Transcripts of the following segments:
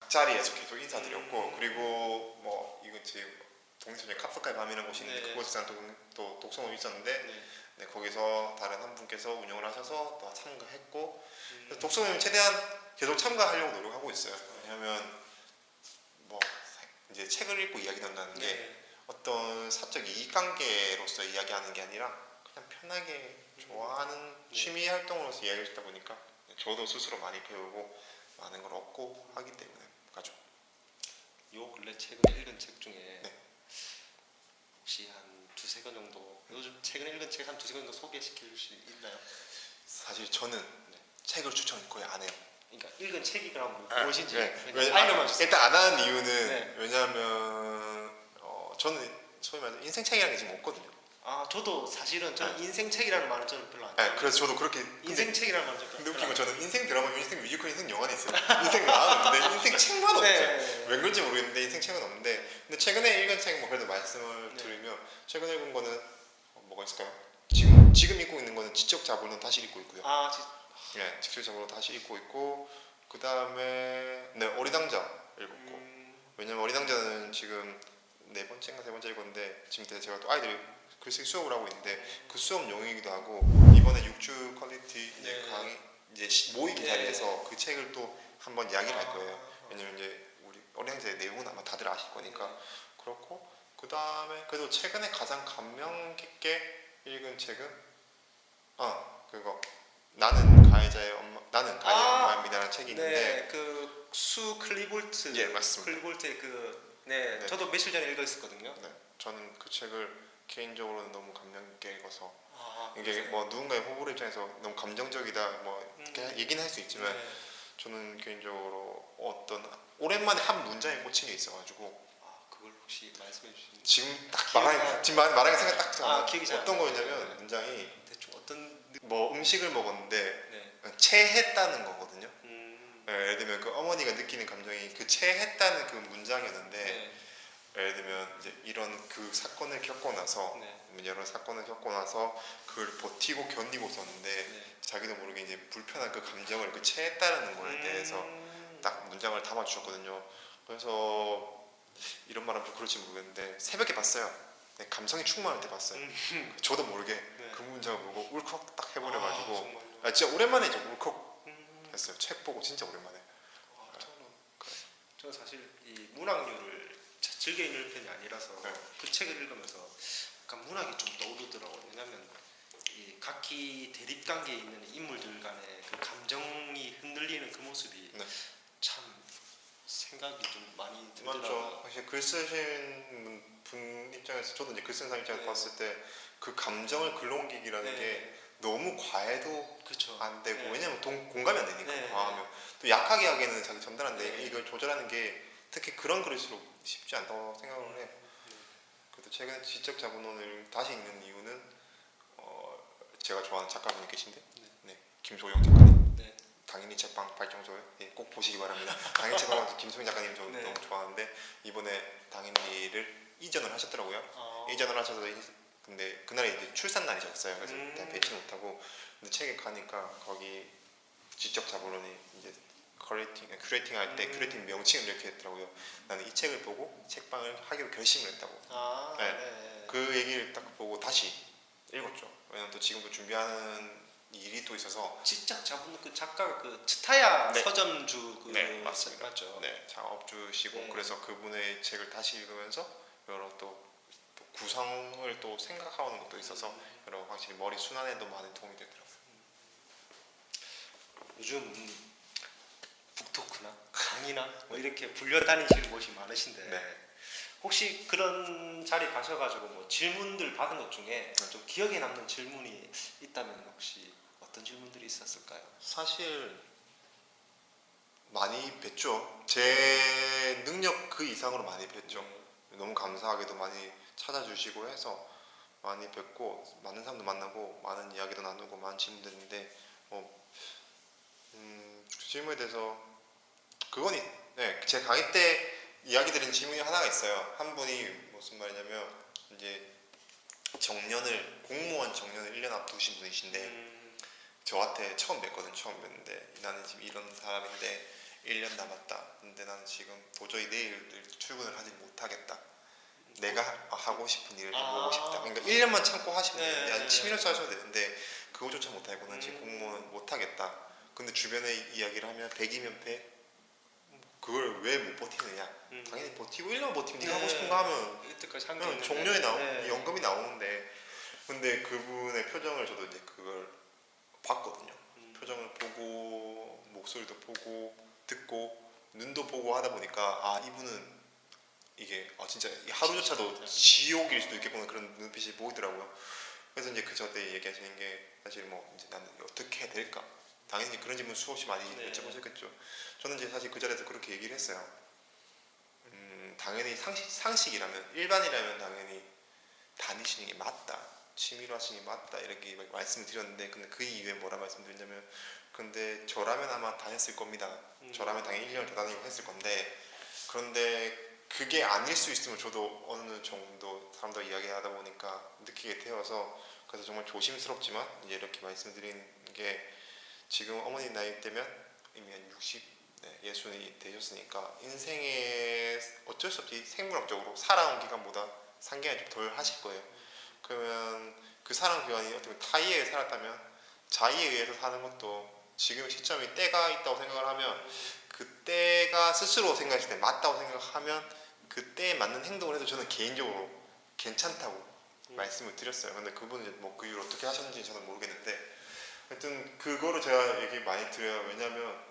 자리에서 계속 인사드렸고 그리고 뭐 이건 지금 독립소년 카프카의 밤이라는 곳이 있는데 네. 그곳에서 또 독서모임 있었는데 네. 네, 거기서 다른 한 분께서 운영을 하셔서 또 참가했고 독서모임 최대한 계속 참가하려고 노력하고 있어요. 왜냐하면 뭐 이제 책을 읽고 이야기 나눈다는 게 네. 어떤 사적 이익관계로서 이야기하는 게 아니라 그냥 편하게 좋아하는 취미 활동으로서 이야기를 듣다 보니까 저도 스스로 많이 배우고 많은 걸 얻고 하기 때문에 가죠. 요 근래 최근에 읽은 책 중에 네. 혹시 한 두세 권 정도 요즘 최근에 읽은 책 한 두세 권 정도 소개시켜 줄 수 있나요? 사실 저는 책을 추천 거의 안 해요. 그러니까 읽은 책이 그럼 무엇인지 알려만 주세요. 일단 안 하는 이유는 네. 왜냐하면 저는 소위 말해서 인생 책이라는 게 지금 없거든요. 아 저도 사실은 저는 인생 책이라는 말은 저는 별로 안 네, 좋아해요. 그래서 저도 그렇게 인생 책이라는 말은 저는 근데 별로 웃긴 안 건 저는 인생 드라마, 인생 뮤지컬, 인생 영화는 있어요. 인생 영화는 없는데 인생 책만 없어요. 네. 왜 그런지 모르겠는데 인생 책은 없는데 근데 최근에 읽은 책 뭐 그래도 말씀을 네. 드리면 최근에 읽은 거는 뭐가 있을까요? 지금 읽고 있는 거는 지적 자본론 다시 읽고 있고요. 아 네, 지적 자본론 다시 읽고 있고 그 다음에 네 어리당자 읽었고 왜냐면 어리당자는 지금 네 번째인가 세 번째 읽었는데 지금 제가 또 아이들이 글쓰기 수업을 하고 있는데 그 수업 용이기도 하고 이번에 6주 퀄리티 이제 네. 강의 이제 모임 네. 자리에서 그 책을 또 한번 이야기를 할 거예요. 왜냐면 이제 우리 어린이의 내용은 아마 다들 아실 거니까 그렇고 그 다음에 그래도 최근에 가장 감명 깊게 읽은 책은 그거 나는 가해자의 엄마입니다라는 책이 있는데 네, 그 수 클리볼트. 예 맞습니다. 클리볼트의 네, 저도 며칠 전에 읽었었거든요. 네, 저는 그 책을 개인적으로는 너무 감명 깊게 읽어서 이게 그래서요? 뭐 누군가의 후보를 입장에서 너무 감정적이다 뭐 이렇게 얘기는 할 수 있지만 네. 저는 개인적으로 어떤 오랜만에 한 문장에 꽂힌 게 있어가지고 그걸 혹시 말씀해 주시는 지금 딱 기억이 지금 말하는 생각 딱 나요. 기억이 잘 어떤 안 나요. 거였냐면 네. 문장이 대충 어떤 뭐 음식을 먹었는데 네. 체했다는 거거든요. 예를 들면 그 어머니가 느끼는 감정이 그 체했다는 그 문장이었는데 네. 예를 들면 이제 이런 그 사건을 겪고 나서 네. 여러 사건을 겪고 나서 그걸 버티고 견디고 있었는데 네. 자기도 모르게 이제 불편한 그 감정을 그 체했다는 거에 대해서 딱 문장을 담아 주셨거든요. 그래서 이런 말은 좀 그럴지 모르겠는데 새벽에 봤어요. 네, 감성이 충만할 때 봤어요. 저도 모르게 네. 그 문장을 보고 울컥 딱 해버려가지고 정말요? 진짜 오랜만에 이제 울컥 했어요. 책 보고 진짜 오랜만에. 저는 사실 이 문학류를 즐겨 읽는 편이 아니라서 네. 그 책을 읽으면서 약간 문학이 좀 떠오르더라고요. 왜냐하면 이 각기 대립 관계에 있는 인물들 간의 그 감정이 흔들리는 그 모습이 네. 참 생각이 좀 많이 맞죠. 들더라고요. 사실 글 쓰신 분 입장에서 저도 이제 글 쓰는 사람 입장에서 네. 봤을 때 그 감정을 글로 옮기기라는 네. 게 너무 과해도 그렇죠. 안 되고 네. 왜냐면 공감이 안 되니까 네. 과하면 또 약하게 하기에는 자기 전달하는데 네. 이걸 조절하는 게 특히 그런 글일수록 쉽지 않다고 생각을 해요. 그래도 최근에 지적 자본론을 다시 읽는 이유는 제가 좋아하는 작가분이 계신데 네. 김소영 작가님 네. 당연히 책방 발전소에 꼭 보시기 바랍니다. 당연히 책방 김소영 작가님 저 네. 너무 좋아하는데 이번에 당연히를 이전을 하셨더라고요. 이전을 하셔서 근데 그날이 이제 출산 날이셨어요. 그래서 일단 뵙지 못하고 근데 책에 가니까 거기 지적 자본론이 이제 큐레이팅 할 때 큐레이팅 명칭을 이렇게 했더라고요. 나는 이 책을 보고 책방을 하기로 결심을 했다고. 네. 네. 그 얘기를 딱 보고 다시 읽었죠. 왜냐면 또 지금도 준비하는 일이 또 있어서 직접 잡은 그 작가가 그 츠타야 네. 서점주 네 맞습니다. 맞죠. 네 창업주시고 네. 그래서 그분의 책을 다시 읽으면서 여러 또 구성을 또 생각하는 것도 있어서 여러 확실히 머리 순환에도 많은 도움이 되더라고요. 요즘 북토크나 강의나 뭐 이렇게 불려 다니시는 곳이 많으신데 네. 혹시 그런 자리 가셔가지고 뭐 질문들 받은 것 중에 좀 기억에 남는 질문이 있다면 혹시 어떤 질문들이 있었을까요? 사실 많이 뵀죠. 제 능력 그 이상으로 많이 뵀죠. 너무 감사하게도 많이 찾아주시고 해서 많이 뵙고 많은 사람도 만나고 많은 이야기도 나누고 많은 질문들인데 그 질문에 대해서 제 강의 때 이야기 드린 질문이 하나가 있어요. 한 분이 무슨 말이냐면 이제 공무원 정년을 1년 앞두신 분이신데 저한테 처음 뵀거든. 처음 뵀는데 나는 지금 이런 사람인데 1년 남았다. 근데 나는 지금 도저히 내일 출근을 하지 못하겠다. 내가 하고 싶은 일을 해보고 싶다. 그러니까 1년만 참고 하시면 되는데 아니 취미로서 하셔도 되는데 그거조차 못하고는 지금 공무원 못하겠다. 근데 주변에 이야기를 하면 100이면 100 그걸 왜 못 버티느냐. 당연히 버티고 1년 버티면 네가 하고 싶은 거 하면 이때까지 한 그냥 게 종료에 연금이 나오는데 근데 그분의 표정을 저도 이제 그걸 봤거든요. 표정을 보고 목소리도 보고 듣고 눈도 보고 하다 보니까 아 이분은 이게 진짜 하루조차도 지옥일 수도 있겠구나 그런 눈빛이 보이더라고요. 그래서 이제 그 저때 얘기하시는 게 사실 뭐 이제 나는 어떻게 해야 될까? 당연히 그런 질문 수없이 많이 여쭤보셨겠죠. 저는 이제 사실 그 자리에서 그렇게 얘기를 했어요. 당연히 상식이라면 일반이라면 당연히 다니시는 게 맞다. 취미로 하시는 게 맞다. 이렇게 말씀을 드렸는데 근데 그 이후에 뭐라 말씀드렸냐면 근데 저라면 아마 다녔을 겁니다. 저라면 당연히 1년을 더 다니고 했을 건데 그런데 그게 아닐 수 있으면 저도 어느 정도 사람들 이야기하다 보니까 느끼게 되어서 그래서 정말 조심스럽지만 이제 이렇게 말씀드리는 게 지금 어머니 나이 때면 이미 한 60, 예순이 되셨으니까 인생에 어쩔 수 없이 생물학적으로 살아온 기간보다 상기가 좀 덜 하실 거예요. 그러면 그 살아온 기간이 어떻게 보면 타이에 의해 살았다면 자의에 의해서 사는 것도 지금 시점이 때가 있다고 생각을 하면 그 때가 스스로 생각했을 때 맞다고 생각하면 그 때에 맞는 행동을 해도 저는 개인적으로 괜찮다고 말씀을 드렸어요. 근데 그분은 이제 뭐 그 이후로 어떻게 하셨는지 저는 모르겠는데 하여튼 그거를 제가 얘기 많이 드려요. 왜냐면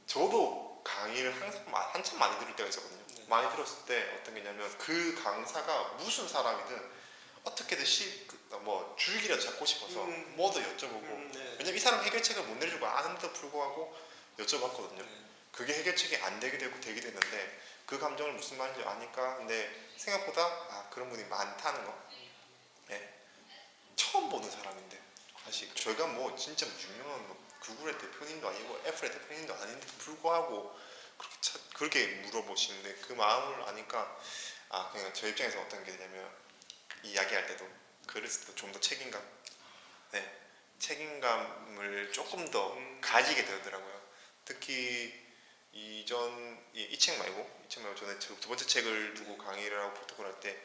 저도 강의를 항상 한참 많이 들을 때가 있었거든요. 많이 들었을 때 어떤 게 있냐면 그 강사가 무슨 사람이든 어떻게든 뭐 줄기라도 잡고 싶어서 뭐도 여쭤보고 왜냐면 이 사람 해결책을 못 내주고 아는데도 불구하고 여쭤봤거든요. 그게 해결책이 안 되게 되고 되게 됐는데 그 감정을 무슨 말인지 아니까 근데 생각보다 그런 분이 많다는 거 처음 보는 사람인데 사실 저희가 뭐 진짜 유명한 뭐 구글의 대표님도 아니고 애플의 대표님도 아닌데 불구하고 그렇게 물어보시는데 그 마음을 아니까 그냥 저 입장에서 어떤 게 되냐면 이야기할 때도 글을 쓸 때 좀 더 책임감을 조금 더 가지게 되더라고요. 특히 이 책 말고 전에 두 번째 책을 두고 강의를 하고 프로토콜 할 때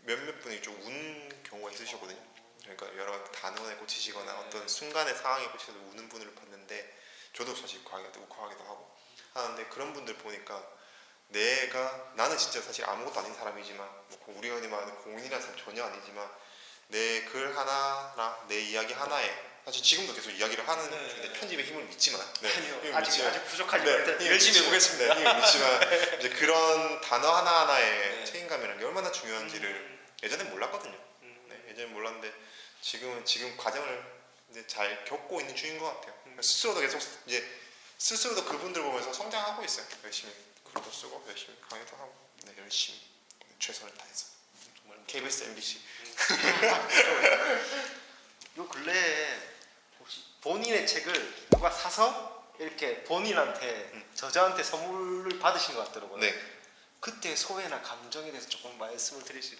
몇몇 분이 좀 운 경우가 있으셨거든요. 그러니까 여러 단원에 꽂히시거나 어떤 순간의 상황에 꽂히셔서 우는 분을 봤는데 저도 사실 과하기도 욱하기도 하고 하는데 그런 분들 보니까 나는 진짜 사실 아무것도 아닌 사람이지만 뭐 우리가 흔히 말하는 공인이라는 사람 전혀 아니지만 내 글 하나랑 내 이야기 하나에 사실 지금도 계속 이야기를 하는 중인데 편집의 힘을 믿지만 아니요 아직 부족하지만 열심히 해보겠습니다. 힘을 믿지만 이제 그런 단어 하나하나에 책임감이라는 게 얼마나 중요한지를 예전엔 몰랐거든요. 예전엔 몰랐는데 지금 과정을 이제 잘 겪고 있는 중인 것 같아요. 스스로도 계속 이제 스스로도 그분들 보면서 성장하고 있어요. 열심히 글도 쓰고 열심히 강의도 하고 열심히 최선을 다해서 정말 KBS, MBC 요 근래에 혹시 본인의 책을 누가 사서 이렇게 본인한테 저자한테 선물을 받으신 것 같더라고요. 네. 그때 소회나 감정에 대해서 조금 말씀을 들을 수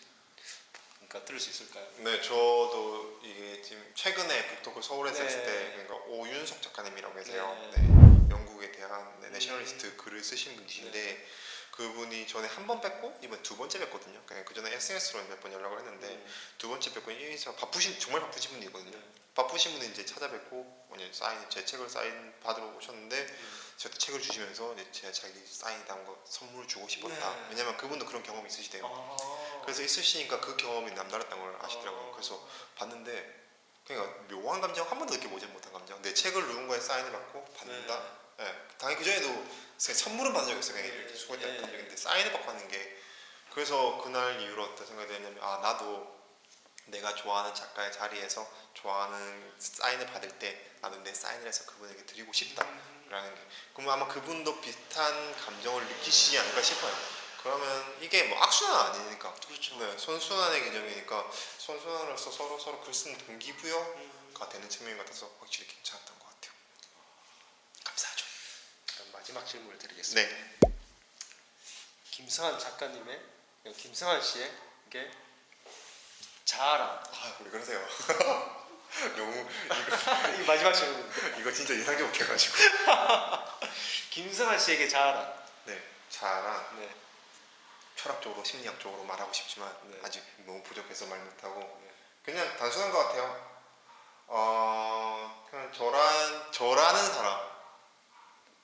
있을까요? 네, 저도 이게 지금 최근에 북토크 서울에서 했을 네. 때 그러니까 오윤석 작가님이라고 계세요. 네. 영국에 대한 내셔널리스트 글을 쓰신 분이신데 그분이 전에 한 번 뵙고 이번 두 번째 뵙거든요. 그 전에 SNS로 몇 번 연락을 했는데 두 번째 뵙고 정말 바쁘신 분이거든요. 바쁘신 분이 이제 찾아뵙고 제 책을 사인 받으러 오셨는데 저한테 책을 주시면서 이제 제가 자기 사인 담은 거 선물을 주고 싶었다. 왜냐면 그분도 그런 경험이 있으시대요. 그래서 있으시니까 그 경험이 남다랐다는 걸 아시더라고요. 그래서 봤는데 그러니까 묘한 감정 한 번도 느껴보지 못한 감정. 내 책을 누군가의 사인을 받고 받는다. 당연히 그 전에도 선물은 받은 적이 있어요. 그냥 이렇게 수고했다는 감정인데 사인을 받고 하는 게 그래서 그날 이후로 어떤 생각이 들었냐면 나도 내가 좋아하는 작가의 자리에서 좋아하는 사인을 받을 때 나도 내 사인을 해서 그분에게 드리고 싶다라는 게 그러면 아마 그분도 비슷한 감정을 느끼시지 않을까 싶어요. 그러면 이게 뭐 악순환 아니니까 그렇죠. 선순환의 개념이니까 선순환으로서 서로 글 쓰는 동기부여가 되는 측면 같아서 확실히 괜찮았던 것 같아요. 감사하죠. 그럼 마지막 질문을 드리겠습니다. 네. 김성환 작가님의 김성환 씨에게 자아란 왜 그러세요? 너무 이 마지막 질문입니다. 이거 진짜 인상적 못해가지고 김성환 씨에게 자아란. 네, 자아란 네. 철학적으로 심리학적으로 말하고 싶지만 네. 아직 너무 부족해서 말 못하고 네. 그냥 단순한 것 같아요. 그냥 저라는 사람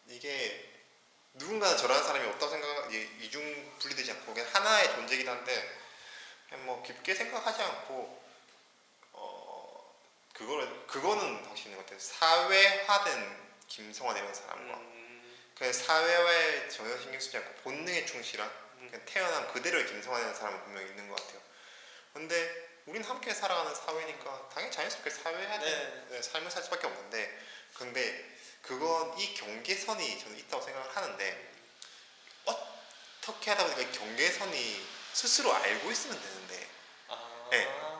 이게 누군가는 저라는 사람이 없다고 생각 이중 분리되지 않고 그냥 하나의 존재이긴 한데 그냥 뭐 깊게 생각하지 않고 그거는 확실히 있는 것 같아요. 사회화된 김성환이라는 사람과 그냥 사회화에 전혀 신경 쓰지 않고 본능에 충실한 그냥 태어난 그대로의 김성환이라는 사람은 분명히 있는 것 같아요. 근데 우린 함께 살아가는 사회니까 당연히 자연스럽게 사회화된 네. 삶을 살 수밖에 없는데 근데 그건 이 경계선이 저는 있다고 생각을 하는데 어떻게 하다 보니까 이 경계선이 스스로 알고 있으면 되는데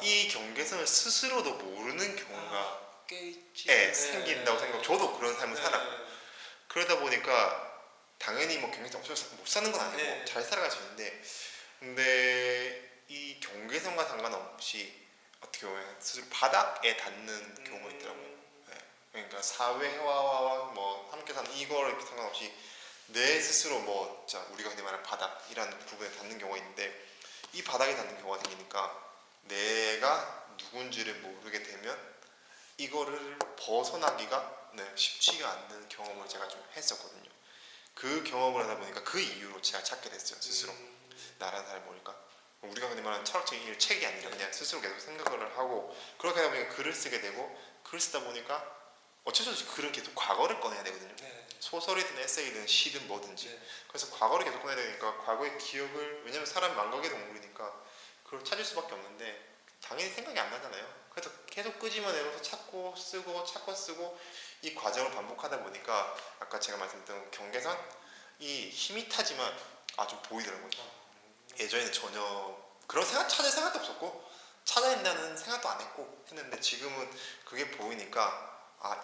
이 경계선을 스스로도 모르는 경우가 꽤 있지. 생긴다고 생각하고 저도 그런 삶을 살았고 그러다 보니까 당연히 뭐 경계선 없어서 못 사는 건 아니고 잘 살아갈 수 있는데 근데 이 경계선과 상관없이 어떻게 보면 스스로 바닥에 닿는 경우가 있더라고요. 그러니까 사회화와 뭐 함께 사는 이거를 상관없이 내 스스로 뭐 자 우리가 흔히 말하는 바닥이라는 부분에 닿는 경우가 있는데 이 바닥에 닿는 경우가 생기니까 내가 누군지를 모르게 되면 이거를 벗어나기가 쉽지가 않는 경험을 제가 좀 했었거든요. 그 경험을 하다 보니까 그 이유로 제가 찾게 됐어요. 스스로 나라는 사람을 모르니까 우리가 흔히 말하는 철학적인 책이 아니라 그냥 스스로 계속 생각을 하고 그렇게 하다 보니까 글을 쓰게 되고 글을 쓰다 보니까 어쩔 수 없이 글은 계속 과거를 꺼내야 되거든요. 소설이든 에세이든 시든 뭐든지 그래서 과거를 계속 꺼내야 되니까 과거의 기억을 왜냐면 사람 망각의 동물이니까 그걸 찾을 수밖에 없는데 당연히 생각이 안 나잖아요. 그래서 계속 끄집어내면서 찾고 쓰고 이 과정을 반복하다 보니까 아까 제가 말씀드렸던 경계선이 힘이 타지만 좀 보이더라고요. 예전에는 전혀 그런 찾을 생각도 없었고 찾아야 된다는 생각도 안 했고 했는데 지금은 그게 보이니까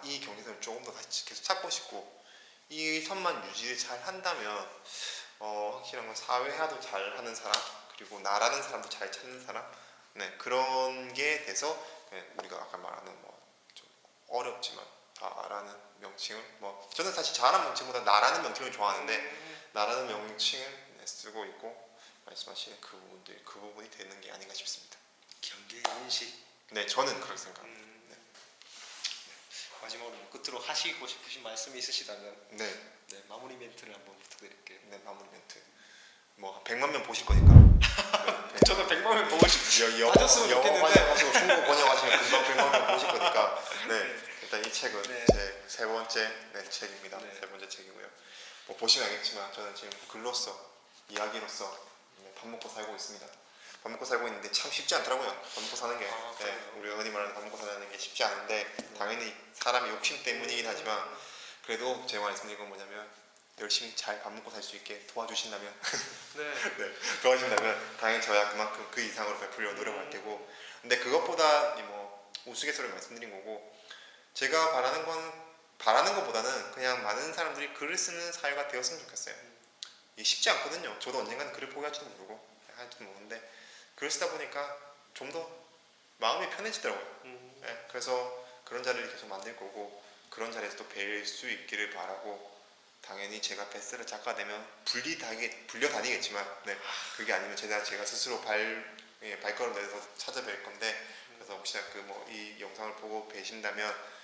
이 경계선을 조금 더 다시 계속 찾고 싶고 이 선만 유지를 잘 한다면 확실한 건 사회화도 잘 하는 사람 그리고 나라는 사람도 잘 찾는 사람 그런 게 돼서 우리가 아까 말하는 뭐 좀 어렵지만 나라는 명칭을 뭐 저는 사실 자라는 명칭보다 나라는 명칭을 좋아하는데 나라는 명칭을 쓰고 있고 말씀하신 그 부분이 되는 게 아닌가 싶습니다. 경계 인식. 네, 저는 그렇게 생각합니다. 마지막으로 끝으로 하시고 싶으신 말씀이 있으시다면 네, 마무리 멘트를 한번 부탁드릴게요. 네 마무리 멘트. 뭐 한 100만 명 보실 거니까. 저는 100만 명 보고 싶어요. 영어 맞았으면 좋겠는데. 번역하시고 중국어 번역하시면 금방 100만 명 보실 거니까. 일단 이 책은 제 세 번째 책입니다. 세 번째 책이고요. 뭐 보시면 알겠지만 저는 지금 글로서 이야기로서 밥 먹고 살고 있습니다. 밥 먹고 살고 있는데 참 쉽지 않더라고요. 밥 먹고 사는 게 우리가 흔히 말하는 밥 먹고 사는 게 쉽지 않은데 당연히 사람의 욕심 때문이긴 하지만 그래도 제가 말씀드린 건 뭐냐면 열심히 잘 밥 먹고 살 수 있게 도와주신다면 도와주신다면 당연히 저야 그만큼 그 이상으로 베풀려고 노력할 테고 근데 그것보다 뭐 우스갯소리 말씀드린 거고 제가 바라는 것보다는 그냥 많은 사람들이 글을 쓰는 사회가 되었으면 좋겠어요. 이게 쉽지 않거든요. 저도 언젠가는 글을 포기할지도 모르고 할지도 모르는데 글을 쓰다 보니까 좀 더 마음이 편해지더라고요. 그래서 그런 자리를 계속 만들 거고 그런 자리에서 또 뵐 수 있기를 바라고 당연히 제가 베스트셀러 작가가 되면 불려 다니겠지만 그게 아니면 제가 스스로 발걸음 내서 찾아뵐 건데 그래서 혹시나 이 영상을 보고 계신다면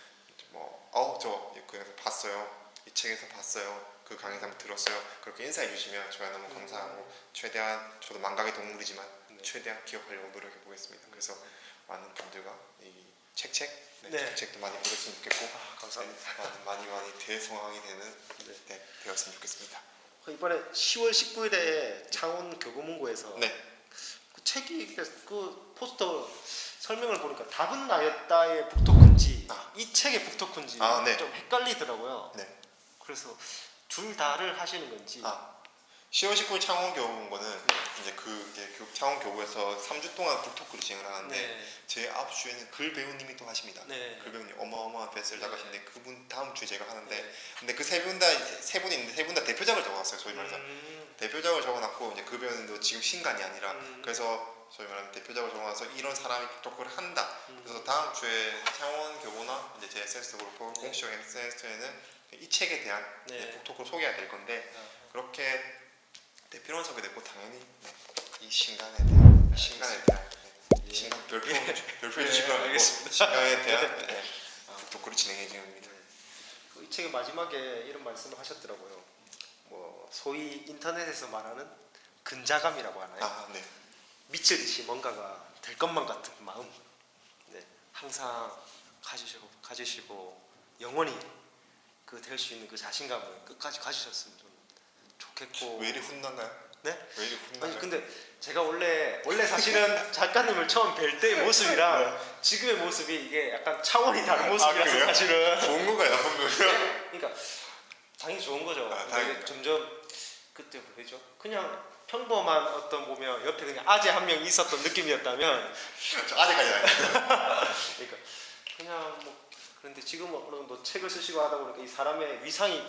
저 그 영상 봤어요. 이 책에서 봤어요. 그 강의에서 한번 들었어요. 그렇게 인사해 주시면 저야 너무 감사하고 최대한 저도 망각의 동물이지만 최대한 기억하려고 노력해 보겠습니다. 그래서 많은 분들과 이 책도 많이 보셨으면 좋겠고 감사합니다. 많이 대성황이 되는 되었으면 좋겠습니다. 이번에 10월 19일에 창원 교보문고에서 그 책이 그 포스터 설명을 보니까 답은 나였다의 북토큰지 이 책의 북토큰지 좀 헷갈리더라고요. 그래서 둘 다를 하시는 건지 10월 19일 창원 교보문고는 이제 창원 교보에서 3주 동안 북토크를 진행을 하는데 제 앞 주에는 글 배우님이 또 하십니다. 글 배우님 어마어마한 베스트셀러 작가신데 그분 다음 주에 제가 하는데 근데 그 세 분이 있는데 세 분 다 대표작을 적어놨어요. 소위 말해서 대표작을 적어놨고 이제 그 배우님도 지금 신간이 아니라 그래서 소위 말하는 대표작을 적어놔서 이런 사람이 북토크를 한다. 그래서 다음 주에 창원 교보나 이제 제 SNS 그룹 공식적인 SNS에는 이 책에 대한 네. 북토크를 소개해야 될 건데 그렇게 대표론 소개됐고 당연히 이 신간에 대한 신간 별표 주시면 알겠습니다. 신간에 대한 북토크를 진행해 줍니다. 이 책의 마지막에 이런 말씀을 하셨더라고요. 뭐 소위 인터넷에서 말하는 근자감이라고 하나요? 아, 네. 미치듯이 뭔가가 될 것만 같은 마음. 네, 항상 가지시고 영원히 그 될 수 있는 그 자신감을 끝까지 가지셨으면 좀 좋겠고. 왜 이리 훈난가요? 네? 왜 이리 훈난가요? 아니 근데 제가 원래 사실은 작가님을 처음 뵐 때의 모습이랑 지금의 모습이 이게 약간 차원이 다른 모습이라서 그래요? 사실은. 좋은 건가요, 나쁜 거예요? 그러니까 당연히 좋은 거죠. 아, 근데 다행이다. 점점 그때 뭐죠? 그냥 평범한 어떤 보면 옆에 그냥 아재 한 명 있었던 느낌이었다면, 저 아직까지 안 해요. 그러니까 그냥 뭐 그런데 지금은 어느 정도 책을 쓰시고 하다 보니까 이 사람의 위상이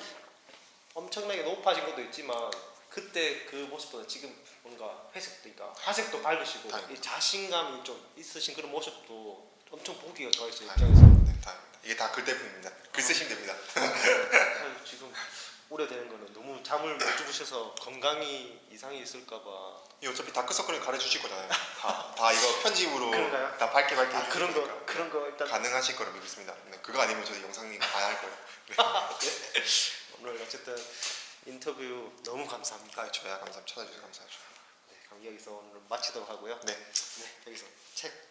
엄청나게 높아진 것도 있지만 그때 그 모습보다 지금 뭔가 회색도 하색도 밝으시고 다행이다. 이 자신감이 좀 있으신 그런 모습도 엄청 보기가 좋아요, 제 다행이다. 입장에서. 네, 다행입니다. 이게 다 글 때문입니다. 글 쓰시면 됩니다. 사실 지금 우려되는 거는 너무 잠을 못 주무셔서 건강이 이상이 있을까봐. 이 어차피 다크서클을 가려주실 거잖아요. 다 이거 편집으로 그런가요? 다 밝게 아, 해주실 그런 거니까. 거 그런 거 일단 가능하실 거로 믿습니다. 네, 그거 아니면 저도 영상이 안 할 거예요. 오늘 어쨌든 인터뷰 너무 감사합니다. 아, 저야 감사합니다. 찾아주셔서 감사하죠. 네, 그럼 여기서 오늘 마치도록 하고요. 네, 네, 여기서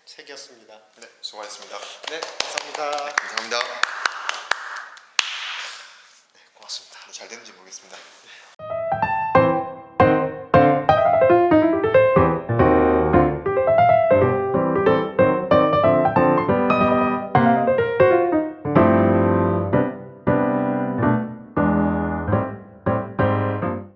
책이었습니다. 네, 수고하셨습니다. 네, 감사합니다. 감사합니다. 네, 고맙습니다. 잘 되는지 모르겠습니다. 네.